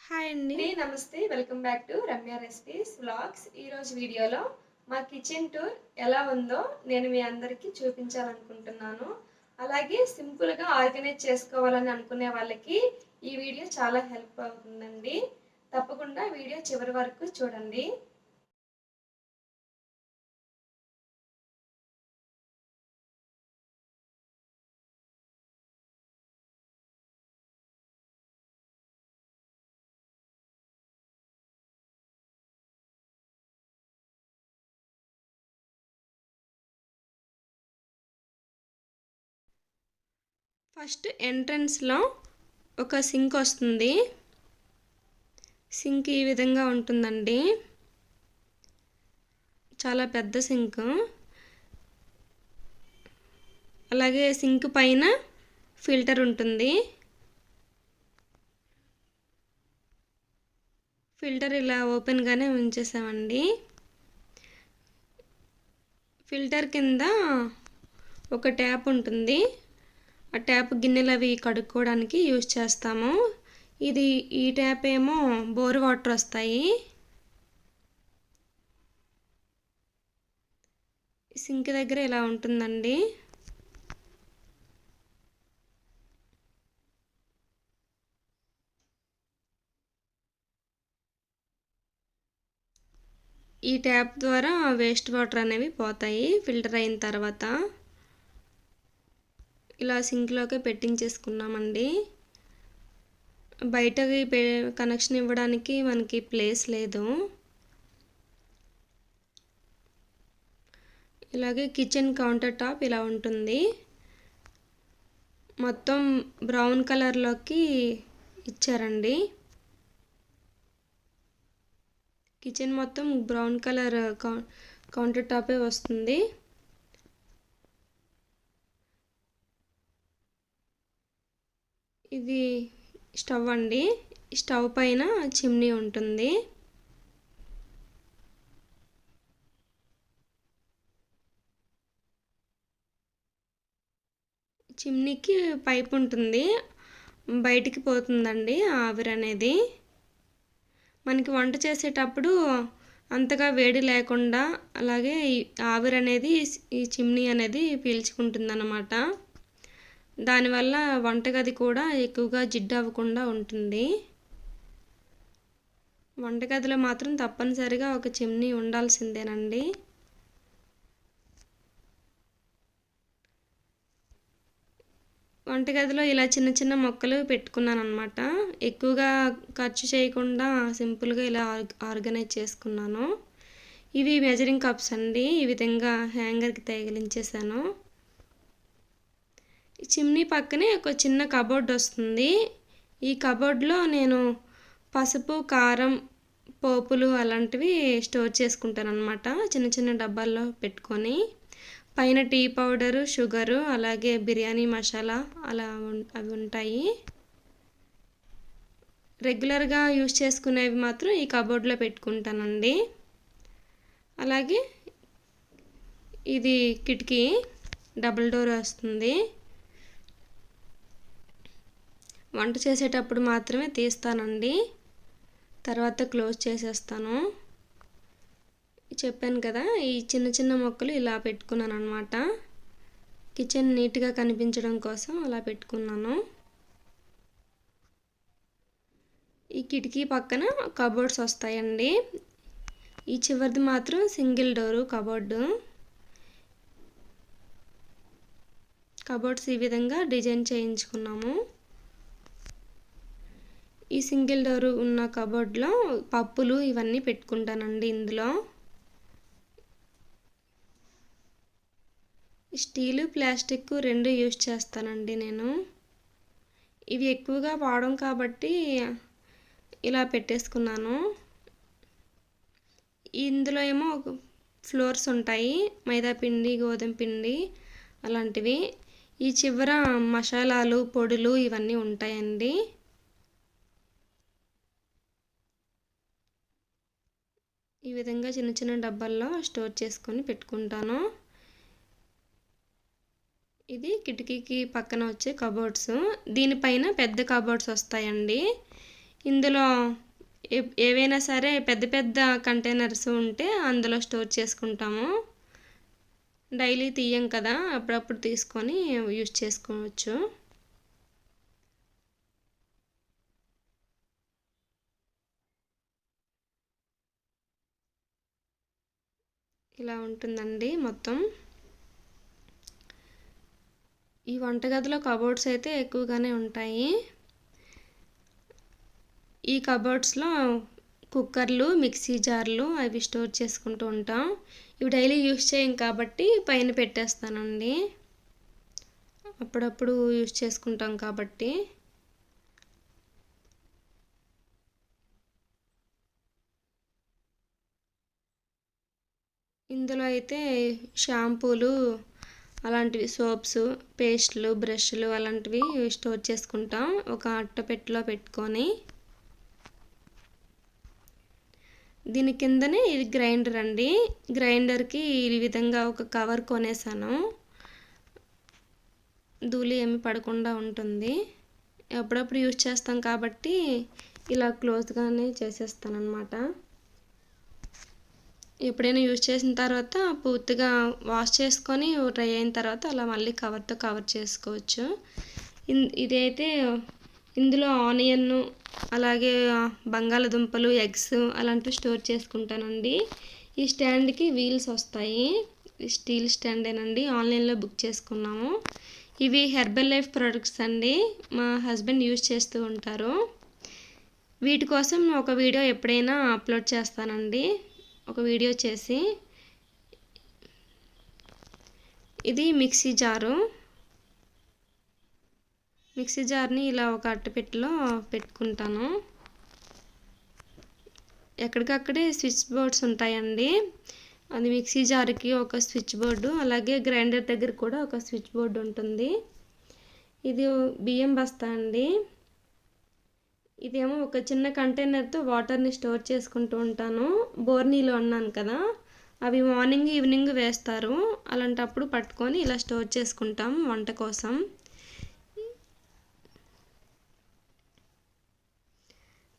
Hi అండి. నమస్తే. Welcome back to Ramya recipes vlogs. ఈరోజు వీడియోలో మా కిచెన్ టూర్ ఎలా ఉందో నేను మీ అందరికీ చూపించాలనుకుంటున్నాను. అలాగే సింపుల్‌గా ఆర్గనైజ్ చేసుకోవాలని అనుకునే వాళ్ళకి ఈ వీడియో చాలా హెల్ప్ అవుతుందండి. తప్పకుండా వీడియో చివరి వరకు చూడండి. ఫస్ట్ ఎంట్రన్స్‌లో ఒక సింక్ వస్తుంది. సింక్ ఈ విధంగా ఉంటుందండి. చాలా పెద్ద సింకు. అలాగే సింక్ పైన ఫిల్టర్ ఉంటుంది. ఫిల్టర్ ఇలా ఓపెన్‌గానే ఉంచేసామండి. ఫిల్టర్ కింద ఒక ట్యాప్ ఉంటుంది. ఆ ట్యాప్ గిన్నెలు అవి కడుక్కోవడానికి యూజ్ చేస్తాము. ఈ ట్యాప్ ఏమో బోర్ వాటర్ వస్తాయి. సింక్ దగ్గర ఇలా ఉంటుందండి. ఈ ట్యాప్ ద్వారా వేస్ట్ వాటర్ అనేవి పోతాయి ఫిల్టర్ అయిన తర్వాత. ఇలా సింక్లోకి పెట్టించేసుకున్నామండి. బయటకి కనెక్షన్ ఇవ్వడానికి మనకి ప్లేస్ లేదు. ఇలాగే కిచెన్ కౌంటర్ టాప్ ఇలా ఉంటుంది. మొత్తం బ్రౌన్ కలర్లోకి ఇచ్చారండి. కిచెన్ మొత్తం బ్రౌన్ కలర్ కౌంటర్ టాపే వస్తుంది. ఇది స్టవ్ అండి. స్టవ్ పైన చిమ్నీ ఉంటుంది. చిమ్నీకి పైప్ ఉంటుంది. బయటికి పోతుందండి ఆవిరి అనేది. మనకి వంట చేసేటప్పుడు అంతగా వేడి లేకుండా అలాగే ఆవిరి అనేది ఈ చిమ్నీ అనేది పీల్చుకుంటుందన్నమాట. దానివల్ల వంటగది కూడా ఎక్కువగా జిడ్డు అవ్వకుండా ఉంటుంది. వంటగదిలో మాత్రం తప్పనిసరిగా ఒక చిమ్నీ ఉండాల్సిందేనండి. వంటగదిలో ఇలా చిన్న చిన్న మొక్కలు పెట్టుకున్నాను అనమాట. ఎక్కువగా ఖర్చు చేయకుండా సింపుల్గా ఇలా ఆర్గనైజ్ చేసుకున్నాను. ఇవి మెజరింగ్ కప్స్ అండి. ఈ విధంగా హ్యాంగర్కి తగిలించేసాను. చిమ్నీ పక్కనే ఒక చిన్న కబోర్డ్ వస్తుంది. ఈ కబోర్డ్లో నేను పసుపు, కారం, పోపులు అలాంటివి స్టోర్ చేసుకుంటాను అనమాట. చిన్న చిన్న డబ్బాల్లో పెట్టుకొని. పైన టీ పౌడరు, షుగరు, అలాగే బిర్యానీ మసాలా అవి ఉంటాయి. రెగ్యులర్గా యూజ్ చేసుకునేవి మాత్రం ఈ కబోర్డ్లో పెట్టుకుంటానండి. అలాగే ఇది కిటికీ డబుల్ డోర్ వస్తుంది. వంట చేసేటప్పుడు మాత్రమే తీస్తానండి. తర్వాత క్లోజ్ చేసేస్తాను. చెప్పాను కదా, ఈ చిన్న చిన్న మొక్కలు ఇలా పెట్టుకున్నాను అనమాట. కిచెన్ నీట్గా కనిపించడం కోసం అలా పెట్టుకున్నాను. ఈ కిటికీ పక్కన కబోర్డ్స్ వస్తాయండి. ఈ చివరిది మాత్రం సింగిల్ డోరు కబోర్డు. కబోర్డ్స్ ఈ విధంగా డిజైన్ చేయించుకున్నాము. ఈ సింగిల్ డోరు ఉన్న కబోర్డ్లో పప్పులు ఇవన్నీ పెట్టుకుంటానండి. ఇందులో స్టీలు, ప్లాస్టిక్ రెండు యూజ్ చేస్తానండి నేను. ఇవి ఎక్కువగా వాడడం కాబట్టి ఇలా పెట్టేసుకున్నాను. ఇందులో ఏమో ఫ్లోర్స్ ఉంటాయి, మైదా పిండి, గోధుమ పిండి అలాంటివి. ఈ చివర మసాలాలు, పొడులు ఇవన్నీ ఉంటాయండి. ఈ విధంగా చిన్న చిన్న డబ్బాల్లో స్టోర్ చేసుకొని పెట్టుకుంటాను. ఇది కిటికీకి పక్కన వచ్చే కబోర్డ్స్. దీనిపైన పెద్ద కబోర్డ్స్ వస్తాయండి. ఇందులో ఏవైనా సరే పెద్ద పెద్ద కంటైనర్స్ ఉంటే అందులో స్టోర్ చేసుకుంటాము. డైలీ తీయం కదా, అప్పుడప్పుడు తీసుకొని యూజ్ చేసుకోవచ్చు. ఇలా ఉంటుందండి మొత్తం. ఈ వంటగదిలో కబోర్డ్స్ అయితే ఎక్కువగానే ఉంటాయి. ఈ కబోర్డ్స్లో కుక్కర్లు, మిక్సీ జార్లు అవి స్టోర్ చేసుకుంటూ ఉంటాం. ఇవి డైలీ యూజ్ చేయం కాబట్టి పైన పెట్టేస్తానండి, అప్పుడప్పుడు యూజ్ చేసుకుంటాం కాబట్టి. ఇందులో అయితే షాంపూలు అలాంటివి, సోప్స్, పేస్ట్లు, బ్రష్లు అలాంటివి స్టోర్ చేసుకుంటాం ఒక అట్టపెట్టెలో పెట్టుకొని. దీని కిందనే ఇది గ్రైండర్ అండి. గ్రైండర్కి ఈ విధంగా ఒక కవర్ కొనేసాను, ధూళి ఏమి పడకుండా ఉంటుంది. ఎప్పుడప్పుడు యూజ్ చేస్తాం కాబట్టి ఇలా క్లోజ్గానే చేసేస్తాను అన్నమాట. ఎప్పుడైనా యూజ్ చేసిన తర్వాత పూర్తిగా వాష్ చేసుకొని డ్రై అయిన తర్వాత అలా మళ్ళీ కవర్తో కవర్ చేసుకోవచ్చు. ఇదైతే ఇందులో ఆనియన్, అలాగే బంగాళదుంపలు, ఎగ్స్ అలాంటివి స్టోర్ చేసుకుంటానండి. ఈ స్టాండ్కి వీల్స్ వస్తాయి, స్టీల్ స్టాండేనండి, ఆన్లైన్లో బుక్ చేసుకున్నాము. ఇవి హెర్బల్ లైఫ్ ప్రొడక్ట్స్ అండి, మా హస్బెండ్ యూజ్ చేస్తూ ఉంటారు. వీటి కోసం ఒక వీడియో ఎప్పుడైనా అప్లోడ్ చేస్తానండి, ఒక వీడియో చేసి. ఇది మిక్సీ జారు. మిక్సీ జార్ని ఇలా ఒక అట్టపెట్టెలో పెట్టుకుంటాను. ఎక్కడికక్కడే స్విచ్ బోర్డ్స్ ఉంటాయండి. అది మిక్సీ జార్కి ఒక స్విచ్ బోర్డు, అలాగే గ్రైండర్ దగ్గర కూడా ఒక స్విచ్ బోర్డు ఉంటుంది. ఇది బియ్యం బస్తా అండి. ఇదేమో ఒక చిన్న కంటైనర్తో వాటర్ని స్టోర్ చేసుకుంటూ ఉంటాను. బోర్నీలో అన్నాను కదా, అవి మార్నింగ్ ఈవినింగ్ వేస్తారు, అలాంటప్పుడు పట్టుకొని ఇలా స్టోర్ చేసుకుంటాం వంట కోసం.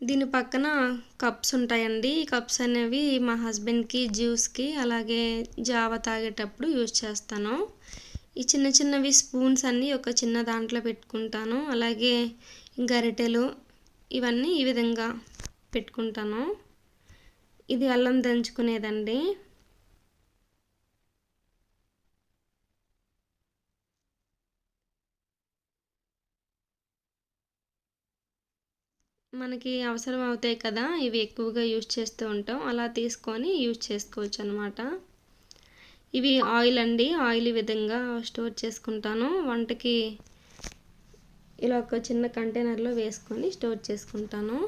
దీని పక్కన కప్స్ ఉంటాయండి. ఈ కప్స్ అనేవి మా హస్బెండ్కి జ్యూస్కి, అలాగే జావ తాగేటప్పుడు యూజ్ చేస్తాను. ఈ చిన్న చిన్నవి స్పూన్స్ అన్నీ ఒక చిన్న దాంట్లో పెట్టుకుంటాను, అలాగే గరిటెలు ఇవన్నీ ఈ విధంగా పెట్టుకుంటాను. ఇది అల్లం దంచుకునేదండి. మనకి అవసరం అవుతాయి కదా, ఇవి ఎక్కువగా యూజ్ చేస్తూ ఉంటాం, అలా తీసుకొని యూజ్ చేసుకోవచ్చు అన్నమాట. ఇవి ఆయిల్ అండి, ఆయిల్ ఈ విధంగా స్టోర్ చేసుకుంటాను. వంటకి ఇలా ఒక చిన్న కంటైనర్లో వేసుకొని స్టోర్ చేసుకుంటాను.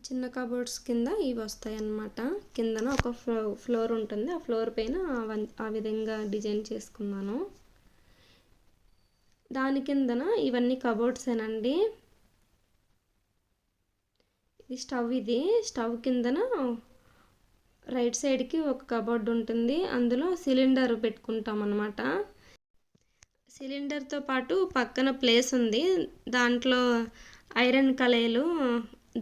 చిన్న కబోర్డ్స్ కింద ఇవి వస్తాయి అన్నమాట. కిందన ఒక ఫ్లోర్ ఉంటుంది, ఆ ఫ్లోర్ పైన ఆ విధంగా డిజైన్ చేసుకున్నాను. దాని కిందన ఇవన్నీ కబోర్డ్సేనండి. ఇది స్టవ్. ఇది స్టవ్ కిందన రైట్ సైడ్కి ఒక కబోర్డ్ ఉంటుంది, అందులో సిలిండర్ పెట్టుకుంటాం అన్నమాట. సిలిండర్తో పాటు పక్కన ప్లేస్ ఉంది, దాంట్లో ఐరన్ కళాయిలు,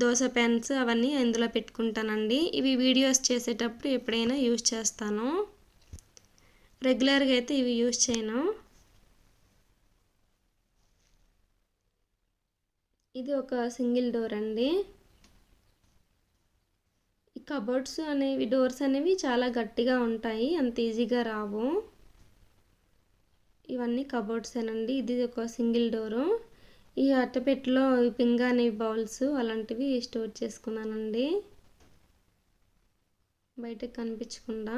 దోశ ప్యాన్స్ అవన్నీ ఇందులో పెట్టుకుంటానండి. ఇవి వీడియోస్ చేసేటప్పుడు ఎప్పుడైనా యూజ్ చేస్తాను, రెగ్యులర్గా అయితే ఇవి యూజ్ చేయను. ఇది ఒక సింగిల్ డోర్ అండి. ఈ కబోర్డ్స్ అనేవి, డోర్స్ అనేవి చాలా గట్టిగా ఉంటాయి, అంత ఈజీగా రావు. ఇవన్నీ కబోర్డ్సేనండి. ఇది ఒక సింగిల్ డోరు. ఈ అట్టపెట్టెలో పింగాణి బౌల్స్ అలాంటివి స్టోర్ చేసుకున్నానండి, బయటకు కనిపించకుండా.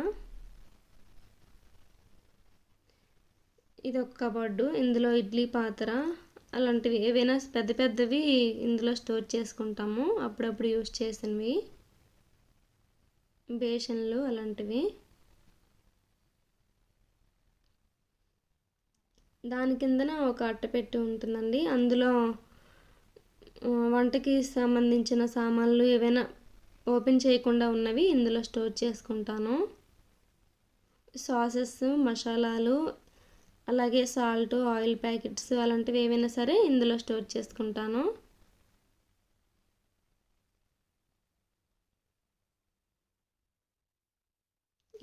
ఇది ఒక కబోర్డు, ఇందులో ఇడ్లీ పాత్ర అలాంటివి ఏవైనా పెద్ద పెద్దవి ఇందులో స్టోర్ చేసుకుంటాము, అప్పుడప్పుడు యూజ్ చేసినవి, బేషన్లు అలాంటివి. దాని కిందన ఒక అట్టపెట్టె ఉంటుందండి, అందులో వంటకి సంబంధించిన సామాన్లు ఏవైనా ఓపెన్ చేయకుండా ఉన్నవి ఇందులో స్టోర్ చేసుకుంటాను. సాసెస్, మసాలాలు, అలాగే సాల్ట్, ఆయిల్ ప్యాకెట్స్ అలాంటివి ఏవైనా సరే ఇందులో స్టోర్ చేసుకుంటాను.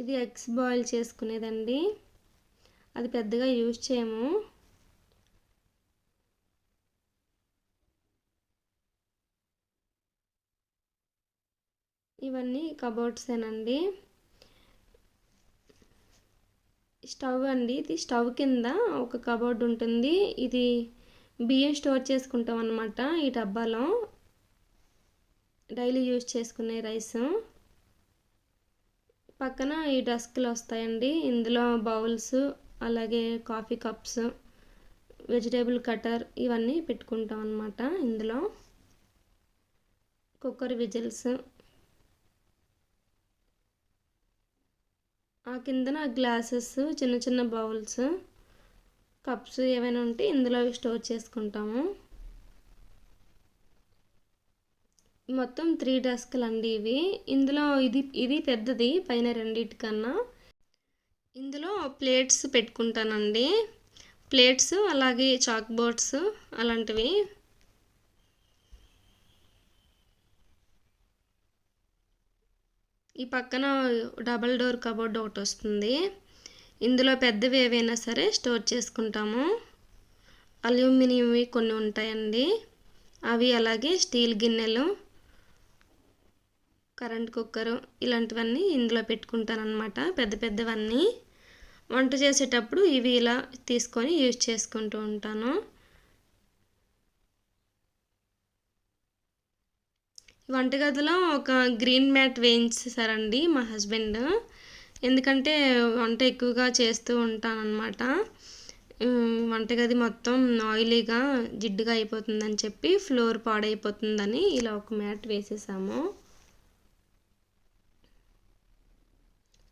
ఇది ఎగ్స్ బాయిల్ చేసుకునేదండి. అది పెద్దగా యూజ్ చేయము. ఇవన్నీ కబోర్డ్సేనండి. స్టవ్ అండి, ఇది స్టవ్ కింద ఒక కబోర్డ్ ఉంటుంది. ఇది బియ్యం స్టోర్ చేసుకుంటాం అన్నమాట. ఈ డబ్బాలో డైలీ యూజ్ చేసుకునే రైస్. పక్కన ఈ డస్క్లు వస్తాయండి. ఇందులో బౌల్స్, అలాగే కాఫీ కప్స్, వెజిటేబుల్ కటర్ ఇవన్నీ పెట్టుకుంటాం అన్నమాట. ఇందులో కుక్కర్ విజిల్స్, ఆ కిందన గ్లాసెస్, చిన్న చిన్న బౌల్స్, కప్స్ ఏమైనా ఉంటే ఇందులో స్టోర్ చేసుకుంటాము. మొత్తం 3 డస్క్లు అండి ఇవి. ఇందులో ఇది పెద్దది పైన రెండిటికన్నా. ఇందులో ప్లేట్స్ పెట్టుకుంటానండి. ప్లేట్స్ అలాగే చాక్ బోర్డ్స్ అలాంటివి. ఈ పక్కన డబల్ డోర్ కబోర్డ్ ఒకటి వస్తుంది. ఇందులో పెద్దవి ఏవైనా సరే స్టోర్ చేసుకుంటాము. అల్యూమినియంవి కొన్ని ఉంటాయండి అవి, అలాగే స్టీల్ గిన్నెలు, కరెంట్ కుక్కరు ఇలాంటివన్నీ ఇందులో పెట్టుకుంటాను అన్నమాట. పెద్ద పెద్దవన్నీ వంట చేసేటప్పుడు ఇవి ఇలా తీసుకొని యూజ్ చేసుకుంటూ ఉంటాను. వంటగదిలో ఒక గ్రీన్ మ్యాట్ వేయించేసారండి మా హస్బెండ్. ఎందుకంటే వంట ఎక్కువగా చేస్తూ ఉంటానన్నమాట. వంటగది మొత్తం ఆయిలీగా జిడ్డుగా అయిపోతుందని చెప్పి, ఫ్లోర్ పాడైపోతుందని ఇలా ఒక మ్యాట్ వేసేసాము.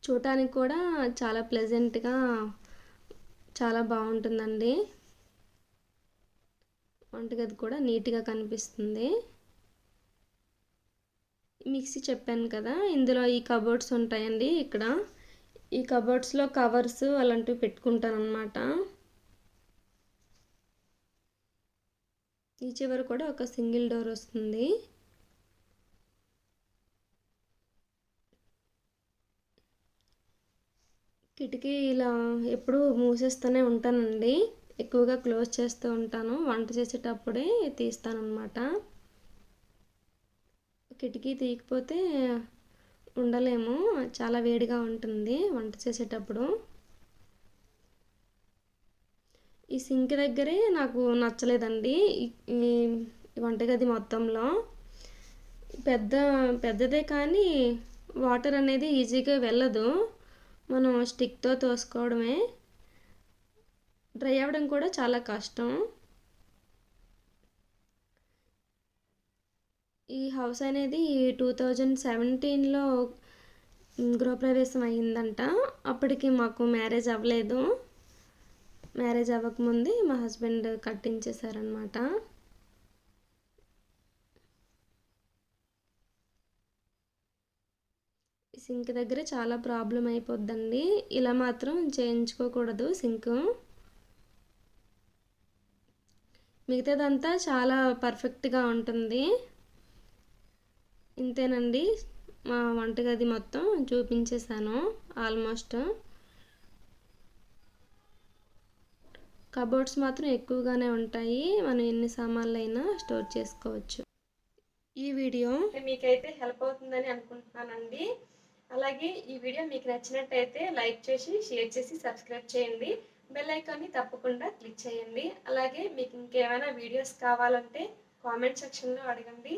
చూడటానికి కూడా చాలా ప్లెజెంట్గా చాలా బాగుంటుందండి. వంటగది కూడా నీట్గా కనిపిస్తుంది. మిక్సీ చెప్పాను కదా, ఇందులో ఈ కబోర్డ్స్ ఉంటాయండి. ఇక్కడ ఈ కబోర్డ్స్లో కవర్స్ అలాంటివి పెట్టుకుంటాను అన్నమాట. ఈ చివర కూడా ఒక సింగిల్ డోర్ వస్తుంది. కిటికీ ఇలా ఎప్పుడూ మూసేస్తూనే ఉంటానండి. ఎక్కువగా క్లోజ్ చేస్తూ ఉంటాను. వంట చేసేటప్పుడే తీస్తానన్నమాట. కిటికీ తీయకపోతే ఉండలేము, చాలా వేడిగా ఉంటుంది వంట చేసేటప్పుడు. ఈ సింక్ దగ్గరే నాకు నచ్చలేదండి ఈ వంటగది మొత్తంలో. పెద్దదే కానీ వాటర్ అనేది ఈజీగా వెళ్ళదు. మనం స్టిక్తో తోసుకోవడమే. డ్రై అవ్వడం కూడా చాలా కష్టం. ఈ హౌస్ అనేది 2017లో గృహప్రవేశం అయ్యిందంట. అప్పటికి మాకు మ్యారేజ్ అవ్వలేదు. మ్యారేజ్ అవ్వకముందే మా హస్బెండ్ కట్టించేశారనమాట. సింక్ దగ్గర చాలా ప్రాబ్లం అయిపోద్దండి. ఇలా మాత్రం చేయించుకోకూడదు సింక్. మిగతాదంతా చాలా పర్ఫెక్ట్గా ఉంటుంది. ఇంతేనండి, మా వంటగది మొత్తం చూపించేశాను ఆల్మోస్ట్. కబోర్డ్స్ మాత్రం ఎక్కువగానే ఉంటాయి. మనం ఎన్ని సామాన్లైనా స్టోర్ చేసుకోవచ్చు. ఈ వీడియో మీకైతే హెల్ప్ అవుతుందని అనుకుంటున్నానండి. అలాగే ఈ వీడియో మీకు నచ్చినట్టయితే లైక్ చేసి, షేర్ చేసి, సబ్స్క్రైబ్ చేయండి. బెల్ ఐకాన్ని తప్పకుండా క్లిక్ చేయండి. అలాగే మీకు ఇంకేమైనా వీడియోస్ కావాలంటే కామెంట్ సెక్షన్లో అడగండి.